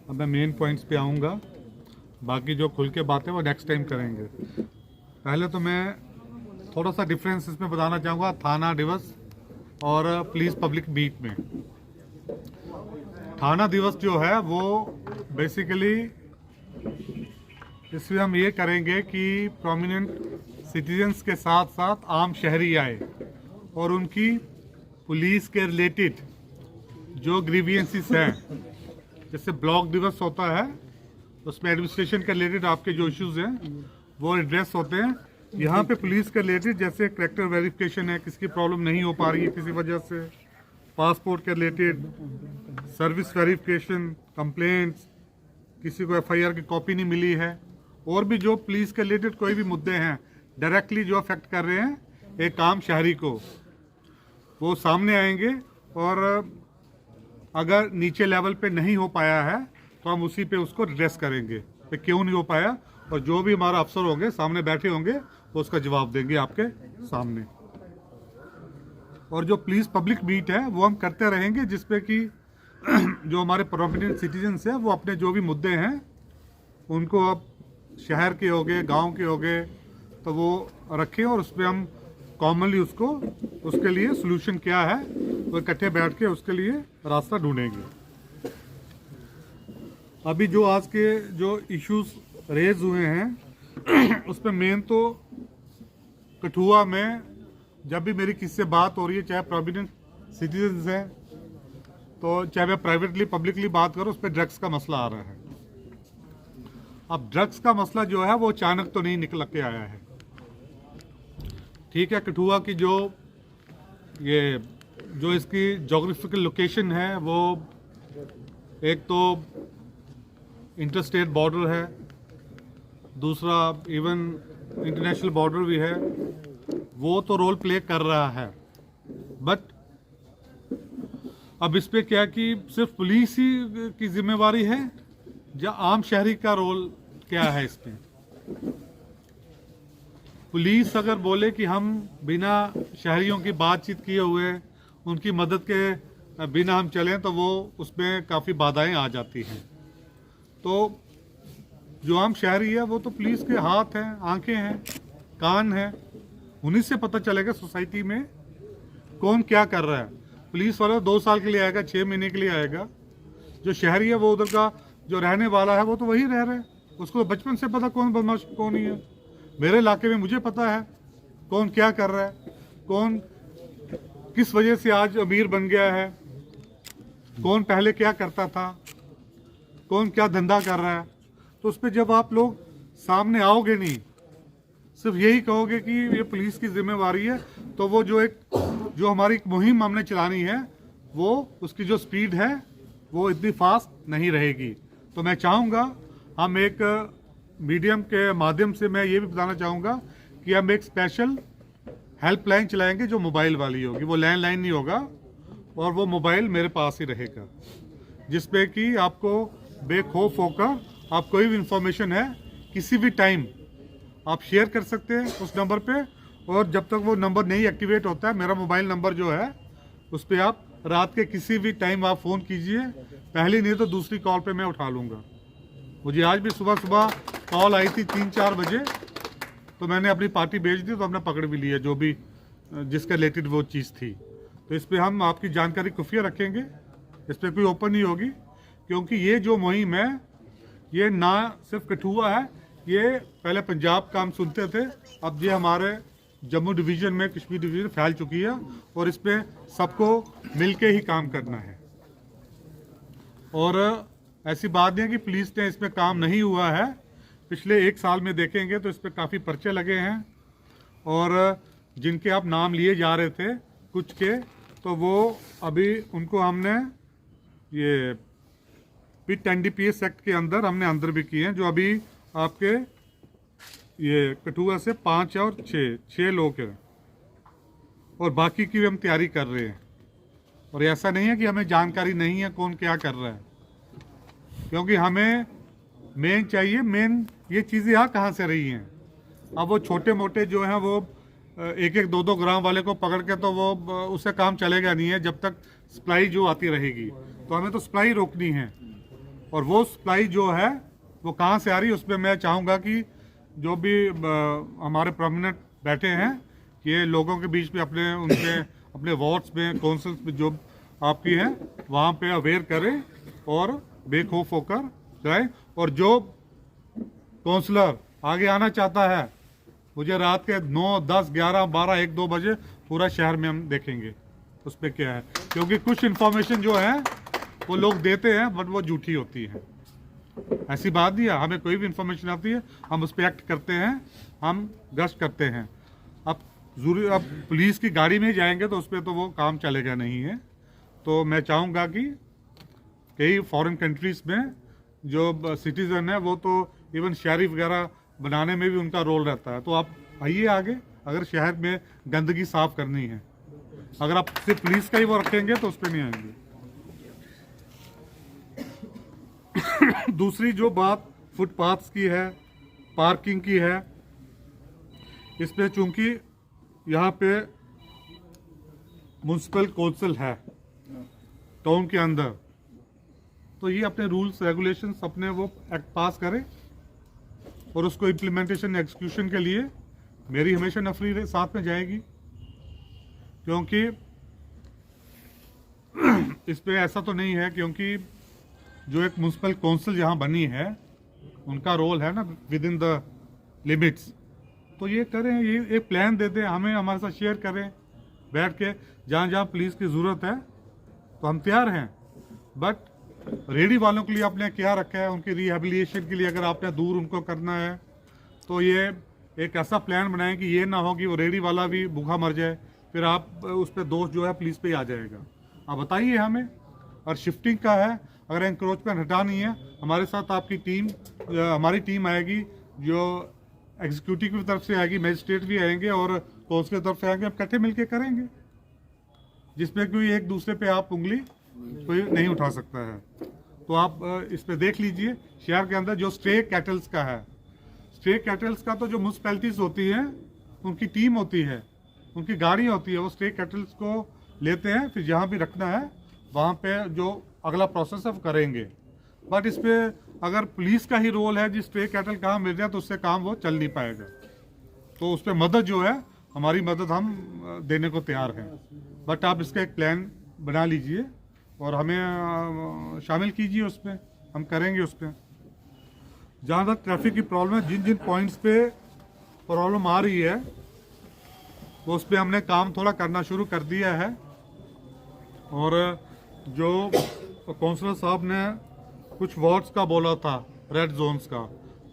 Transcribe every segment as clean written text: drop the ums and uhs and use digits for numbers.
अब मैं main points पे आऊँगा, बाकी जो खुल के बातें वो नेक्स्ट टाइम करेंगे। पहले तो मैं थोड़ा सा डिफरेंस इसमें बताना चाहूँगा थाना दिवस और पुलिस पब्लिक बीट में। थाना दिवस जो है वो बेसिकली इसमें हम ये करेंगे कि प्रोमिनेंट सिटीजन्स के साथ साथ आम शहरी आए और उनकी पुलिस के रिलेटेड जो ग्रीवियंसेस हैं, जैसे ब्लॉक दिवस होता है उसमें एडमिनिस्ट्रेशन के रिलेटेड आपके जो इश्यूज हैं वो एड्रेस होते हैं। यहाँ पे पुलिस के रिलेटेड जैसे करेक्टर वेरिफिकेशन है, किसकी प्रॉब्लम नहीं हो पा रही है किसी वजह से, पासपोर्ट के रिलेटेड, सर्विस वेरिफिकेशन, कंप्लेंट्स, किसी को एफआईआर की कॉपी नहीं मिली है, और भी जो पुलिस के रिलेटेड कोई भी मुद्दे हैं डायरेक्टली जो अफेक्ट कर रहे हैं एक आम शहरी को, वो सामने आएंगे। और अगर नीचे लेवल पे नहीं हो पाया है तो हम उसी पे उसको एड्रेस करेंगे कि क्यों नहीं हो पाया, और जो भी हमारा अफसर होंगे सामने बैठे होंगे वो उसका जवाब देंगे आपके सामने। और जो पुलिस पब्लिक बीट है वो हम करते रहेंगे, जिसपे कि जो हमारे प्रोमिनेंट सिटीजन्स हैं वो अपने जो भी मुद्दे हैं उनको, अब शहर के हो गए, गाँव के हो गए, तो वो रखें और उस पर हम कॉमनली उसको, उसके लिए सोल्यूशन क्या है वो इकट्ठे बैठ के उसके लिए रास्ता ढूंढेंगे। अभी जो आज के जो इश्यूज रेज हुए हैं उसमें मेन तो कठुआ में जब भी मेरी किसी से बात हो रही है, चाहे प्रोमिनेंट सिटीजन्स हैं तो चाहे मैं प्राइवेटली पब्लिकली बात करूं, उस पर ड्रग्स का मसला आ रहा है। अब ड्रग्स का मसला जो है वो अचानक तो नहीं निकल के आया है, ठीक है। कठुआ की जो इसकी जोग्राफिकल लोकेशन है वो एक तो इंटरस्टेट बॉर्डर है, दूसरा इवन इंटरनेशनल बॉर्डर भी है, वो तो रोल प्ले कर रहा है। बट अब इस पे क्या कि सिर्फ पुलिस ही की जिम्मेवारी है या आम शहरी का रोल क्या है इसमें? पुलिस अगर बोले कि हम बिना शहरियों की बातचीत किए हुए उनकी मदद के बिना हम चलें तो वो उसमें काफ़ी बाधाएं आ जाती हैं। तो जो आम शहरी है वो तो पुलिस के हाथ हैं, आंखें हैं, कान हैं, उन्हीं से पता चलेगा सोसाइटी में कौन क्या कर रहा है। पुलिस वाला 2 साल के लिए आएगा, 6 महीने के लिए आएगा, जो शहरी है वो उधर का जो रहने वाला है वो तो वही रह रहे हैं, उसको बचपन से पता कौन बदमाश कौन ही है। मेरे इलाके में मुझे पता है कौन क्या कर रहा है, कौन किस वजह से आज अमीर बन गया है, कौन पहले क्या करता था, कौन क्या धंधा कर रहा है। तो उस पर जब आप लोग सामने आओगे नहीं, सिर्फ यही कहोगे कि ये पुलिस की जिम्मेवारी है, तो वो जो हमारी मुहिम हमने चलानी है वो उसकी जो स्पीड है वो इतनी फास्ट नहीं रहेगी। तो मैं चाहूँगा हम एक मीडियम के माध्यम से मैं ये भी बताना चाहूँगा कि हम एक स्पेशल हेल्पलाइन चलाएंगे जो मोबाइल वाली होगी, वो लैंडलाइन नहीं होगा, और वो मोबाइल मेरे पास ही रहेगा, जिसपे कि आपको बेखौफ होकर आप कोई भी इंफॉर्मेशन है किसी भी टाइम आप शेयर कर सकते हैं उस नंबर पे। और जब तक वो नंबर नहीं एक्टिवेट होता है, मेरा मोबाइल नंबर जो है उस पर आप रात के किसी भी टाइम आप फ़ोन कीजिए, पहली नहीं तो दूसरी कॉल पे मैं उठा लूँगा। मुझे आज भी सुबह सुबह कॉल आई थी 3-4 बजे, तो मैंने अपनी पार्टी भेज दी, तो हमने पकड़ भी लिया जो भी जिसके रिलेटेड वो चीज़ थी। तो इस पर हम आपकी जानकारी खुफिया रखेंगे, इस पर कोई ओपन नहीं होगी, क्योंकि ये जो मुहिम है ये ना सिर्फ कठुआ है, ये पहले पंजाब का हम सुनते थे, अब ये हमारे जम्मू डिवीज़न में, कश्मीर डिवीज़न फैल चुकी है, और इस पर सबको मिल के ही काम करना है। और ऐसी बात नहीं है कि पुलिस ने इसमें काम नहीं हुआ है, पिछले 1 साल में देखेंगे तो इस पर काफ़ी पर्चे लगे हैं, और जिनके आप नाम लिए जा रहे थे कुछ के, तो वो अभी उनको हमने ये पिट NDPS एक्ट के अंदर हमने अंदर भी किए हैं, जो अभी आपके ये कठुआ से 5 और 6 लोग हैं, और बाकी की भी हम तैयारी कर रहे हैं। और ऐसा नहीं है कि हमें जानकारी नहीं है कौन क्या कर रहा है, क्योंकि हमें मेन चाहिए, मेन ये चीज़ें यहाँ कहाँ से रही हैं। अब वो छोटे मोटे जो हैं वो 1-1, 2-2 ग्राम वाले को पकड़ के तो वो उससे काम चलेगा नहीं है, जब तक सप्लाई जो आती रहेगी। तो हमें तो सप्लाई रोकनी है, और वो सप्लाई जो है वो कहाँ से आ रही है, उस पर मैं चाहूँगा कि जो भी हमारे प्रोमिनेंट बैठे हैं ये लोगों के बीच में अपने वार्ड्स में, काउंसिल्स में जो आपकी हैं वहाँ पे अवेयर करें और बेखौफ होकर जाए। और जो काउंसलर आगे आना चाहता है, मुझे रात के 9, 10, 11, 12, 1, 2 बजे पूरा शहर में हम देखेंगे उस पर क्या है, क्योंकि कुछ इन्फॉर्मेशन जो है वो लोग देते हैं बट वो झूठी होती है। ऐसी बात नहीं है, हमें कोई भी इंफॉर्मेशन आती है हम उस पर एक्ट करते हैं, हम गश्त करते हैं। अब पुलिस की गाड़ी में जाएंगे तो उस पर तो वो काम चलेगा नहीं है। तो मैं चाहूँगा कि कई फॉरेन कंट्रीज़ में जो सिटीज़न है वो तो इवन शहरी वगैरह बनाने में भी उनका रोल रहता है। तो आप आइए आगे, अगर शहर में गंदगी साफ करनी है, अगर आप सिर्फ पुलिस का ही वो रखेंगे तो उस पर नहीं आएंगे। दूसरी जो बात फुटपाथ्स की है, पार्किंग की है, इस पे चूंकि यहाँ पे म्युनिसिपल काउंसिल है टाउन के अंदर, तो ये अपने रूल्स रेगुलेशंस अपने वो एक्ट पास करे और उसको इम्प्लीमेंटेशन एग्जीक्यूशन के लिए मेरी हमेशा नफरी साथ में जाएगी। क्योंकि इस पे ऐसा तो नहीं है, क्योंकि जो एक म्युनिसिपल काउंसिल यहाँ बनी है उनका रोल है ना विद इन द लिमिट्स, तो ये करें, ये एक प्लान दे दें हमें, हमारे साथ शेयर करें बैठ के, जहाँ जहाँ पुलिस की ज़रूरत है तो हम तैयार हैं। बट रेडी वालों के लिए आपने क्या रखा है, उनकी रिहेबिलिटेशन के लिए अगर आपने दूर उनको करना है तो ये एक ऐसा प्लान बनाएं कि ये ना हो कि वो रेडी वाला भी भूखा मर जाए, फिर आप उस पर दोष जो है पुलिस पे ही आ जाएगा। आप बताइए हमें। और शिफ्टिंग का है, अगर एंक्रोचमेंट हटानी है, हमारे साथ आपकी टीम, हमारी टीम आएगी, जो एग्जीक्यूटिव की तरफ से आएगी, मजिस्ट्रेट भी आएंगे और काउंसिल की तरफ से आएंगे, आप इकट्ठे मिलकर करेंगे, जिसमें कोई एक दूसरे पे आप उंगली कोई नहीं उठा सकता है। तो आप इस पे देख लीजिए शहर के अंदर जो स्ट्रे कैटल्स का है, स्ट्रे कैटल्स का तो जो म्युनिसिपैलिटीज होती हैं उनकी टीम होती है, उनकी गाड़ी होती है, वो स्ट्रे कैटल्स को लेते हैं, फिर जहाँ भी रखना है वहाँ पे जो अगला प्रोसेस है वो करेंगे। बट इस पे अगर पुलिस का ही रोल है, जिस स्ट्रे कैटल कहाँ मिल जाए तो उससे काम वो चल नहीं पाएगा। तो उस पर मदद जो है, हमारी मदद हम देने को तैयार हैं। बट आप इसका एक प्लान बना लीजिए और हमें शामिल कीजिए उसमें, हम करेंगे उस पर। जहाँ तक ट्रैफिक की प्रॉब्लम है, जिन जिन पॉइंट्स पे प्रॉब्लम आ रही है वो उस पर हमने काम थोड़ा करना शुरू कर दिया है। और जो काउंसलर साहब ने कुछ वार्ड्स का बोला था, रेड जोन्स का,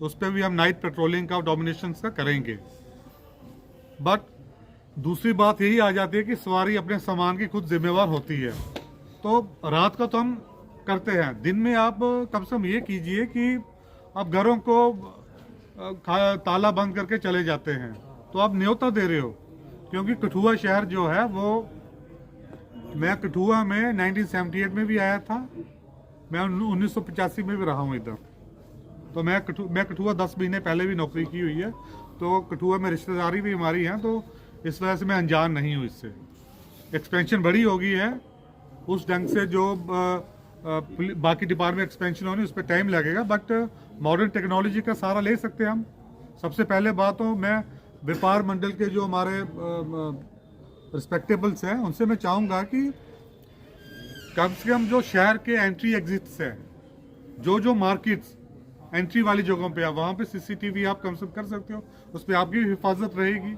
उस पर भी हम नाइट पेट्रोलिंग का, डोमिनेशन का करेंगे। बट दूसरी बात यही आ जाती है कि सवारी अपने सामान की खुद जिम्मेवार होती है। तो रात का तो हम करते हैं, दिन में आप कम से कम ये कीजिए कि आप घरों को ताला बंद करके चले जाते हैं, तो आप न्योता दे रहे हो। क्योंकि कठुआ शहर जो है वो, मैं कठुआ में 1978 में भी आया था, मैं 1985 में भी रहा हूँ इधर। तो मैं कठुआ 10 महीने पहले भी नौकरी की हुई है, तो कठुआ में रिश्तेदारी भी हमारी है, तो इस वजह से मैं अनजान नहीं हूँ इससे। एक्सपेंशन बड़ी हो गई है, उस ढंग से जो बाकी डिपार्टमेंट एक्सपेंशन होनी उस पर टाइम लगेगा, बट मॉडर्न टेक्नोलॉजी का सहारा ले सकते हैं हम। सबसे पहले बात तो मैं व्यापार मंडल के जो हमारे रिस्पेक्टेबल्स हैं उनसे मैं चाहूँगा कि कम से कम जो शहर के एंट्री एग्जिट्स हैं, जो मार्केट्स एंट्री वाली जगहों पे है, वहाँ पे सीसीटीवी आप कम से कम कर सकते हो, उस पर आपकी हिफाजत रहेगी।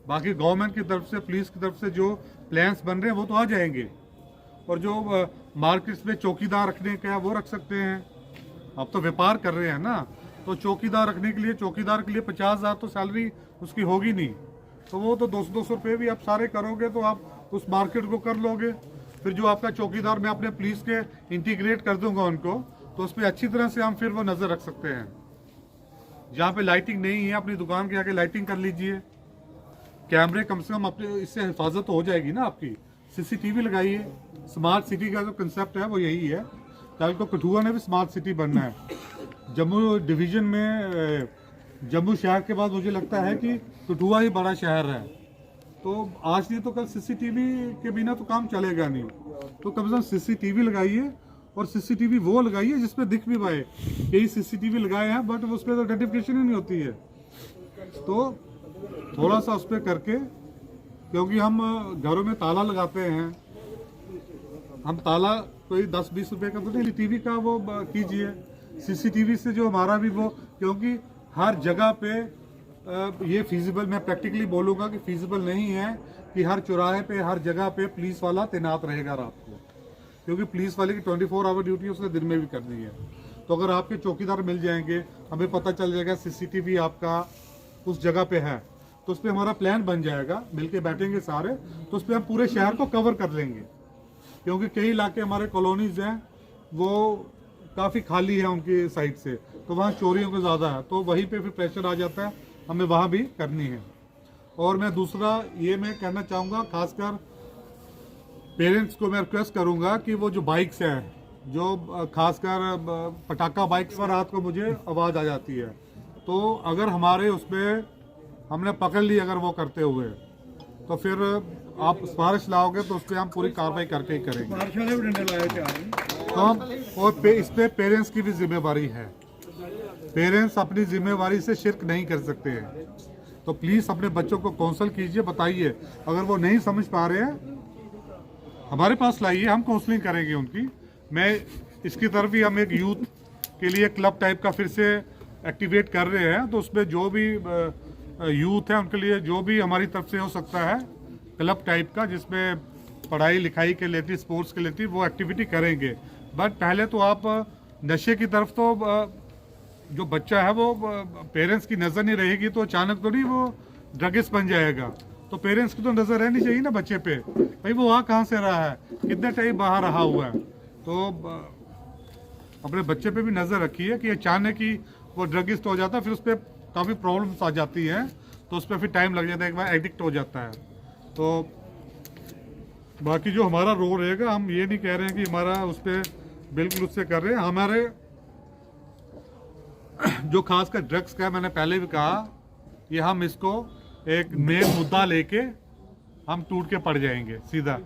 बाकी गवर्नमेंट की तरफ से, पुलिस की तरफ से जो प्लान्स बन रहे हैं वो तो आ जाएंगे, और जो मार्केट्स में चौकीदार रखने का है वो रख सकते हैं। आप तो व्यापार कर रहे हैं ना, तो चौकीदार रखने के लिए, चौकीदार के लिए 50,000 तो सैलरी उसकी होगी नहीं, तो वो तो 200-200 रुपये भी आप सारे करोगे तो आप उस मार्केट को कर लोगे। फिर जो आपका चौकीदार, मैं अपने पुलिस के इंटीग्रेट कर दूंगा उनको, तो उस पर अच्छी तरह से हम फिर वो नज़र रख सकते हैं। जहाँ पे लाइटिंग नहीं है, अपनी दुकान के आगे लाइटिंग कर लीजिए, कैमरे कम से कम अपने, इससे हिफाजत हो जाएगी ना आपकी। सीसीटीवी लगाइए। स्मार्ट सिटी का जो कंसेप्ट है वो यही है, कल को कठुआ ने भी स्मार्ट सिटी बनना है। जम्मू डिवीज़न में, जम्मू शहर के बाद मुझे लगता है कि कठुआ ही बड़ा शहर है, तो आज नहीं तो कल सीसीटीवी के बिना तो काम चलेगा नहीं। तो कम से कम सीसीटीवी लगाइए और सीसीटीवी वो लगाइए जिसपे दिख भी पाए। कई सीसीटीवी लगाए हैं बट उस पर तो आइडेंटिफिकेशन ही नहीं होती है। तो थोड़ा सा उस पर करके, क्योंकि हम घरों में ताला लगाते हैं, हम ताला कोई 10-20 रुपए का तो नहीं, टीवी का वो कीजिए। सीसीटीवी से जो हमारा भी वो, क्योंकि हर जगह पे ये फिजिबल, मैं प्रैक्टिकली बोलूँगा कि फिजिबल नहीं है कि हर चौराहे पे हर जगह पे पुलिस वाला तैनात रहेगा रात को, क्योंकि पुलिस वाले की 24 आवर ड्यूटी उसने दिन में भी करनी है। तो अगर आपके चौकीदार मिल जाएंगे, हमें पता चल जाएगा सीसीटीवी आपका उस जगह पे है, तो उस पर हमारा प्लान बन जाएगा, मिलके बैठेंगे सारे, तो उस पर हम पूरे शहर को कवर कर लेंगे। क्योंकि कई इलाके हमारे कॉलोनीज हैं वो काफ़ी खाली है उनकी साइड से, तो वहाँ चोरियों को ज़्यादा है, तो वहीं पे फिर प्रेशर आ जाता है, हमें वहाँ भी करनी है। और मैं दूसरा ये मैं कहना चाहूँगा, खासकर पेरेंट्स को मैं रिक्वेस्ट करूँगा कि वो जो बाइक्स हैं, जो खासकर पटाखा बाइक्स पर रात को मुझे आवाज़ आ जाती है, तो अगर हमारे उस पर हमने पकड़ ली अगर वो करते हुए, तो फिर आप सिफारिश लाओगे तो उस पर हम पूरी कार्रवाई करके ही करेंगे। तो और इस पे पेरेंट्स की भी जिम्मेवारी है। पेरेंट्स अपनी जिम्मेवारी से शिरक नहीं कर सकते हैं, तो प्लीज़ अपने बच्चों को काउंसल कीजिए, बताइए। अगर वो नहीं समझ पा रहे हैं हमारे पास लाइए, हम काउंसलिंग करेंगे उनकी। मैं इसकी तरफ भी हम एक यूथ के लिए क्लब टाइप का फिर से एक्टिवेट कर रहे हैं, तो उसमें जो भी यूथ है उनके लिए जो भी हमारी तरफ से हो सकता है क्लब टाइप का, जिसमें पढ़ाई लिखाई के लेती, स्पोर्ट्स के लेती, वो एक्टिविटी करेंगे। बट पहले तो आप नशे की तरफ, तो जो बच्चा है वो पेरेंट्स की नज़र नहीं रहेगी तो अचानक तो नहीं वो ड्रगिस्ट बन जाएगा। तो पेरेंट्स की तो नज़र रहनी चाहिए ना बच्चे पे, भाई वो वहाँ कहाँ से रहा है, कितने टाइम बाहर रहा हुआ है। तो अपने बच्चे पे भी नज़र रखिए कि अचानक ही वो ड्रगिस्ट हो जाता है, फिर उस पर काफ़ी प्रॉब्लम्स आ जाती हैं, तो उस पर फिर टाइम लग जाता है, एक बार एडिक्ट हो जाता है। तो बाकी जो हमारा रोल रहेगा, हम ये नहीं कह रहे हैं कि हमारा उस पर बिल्कुल उससे कर रहे हैं। हमारे जो खासकर ड्रग्स का, मैंने पहले भी कहा, ये हम इसको एक मेन मुद्दा लेके हम टूट के पड़ जाएंगे सीधा।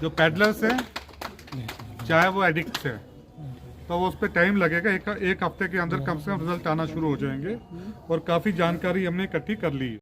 जो पेडलर्स हैं चाहे वो एडिक्ट्स हैं, तो वो उस पर टाइम लगेगा, एक हफ्ते के अंदर कम से कम रिजल्ट आना शुरू हो जाएंगे। और काफ़ी जानकारी हमने इकट्ठी कर ली।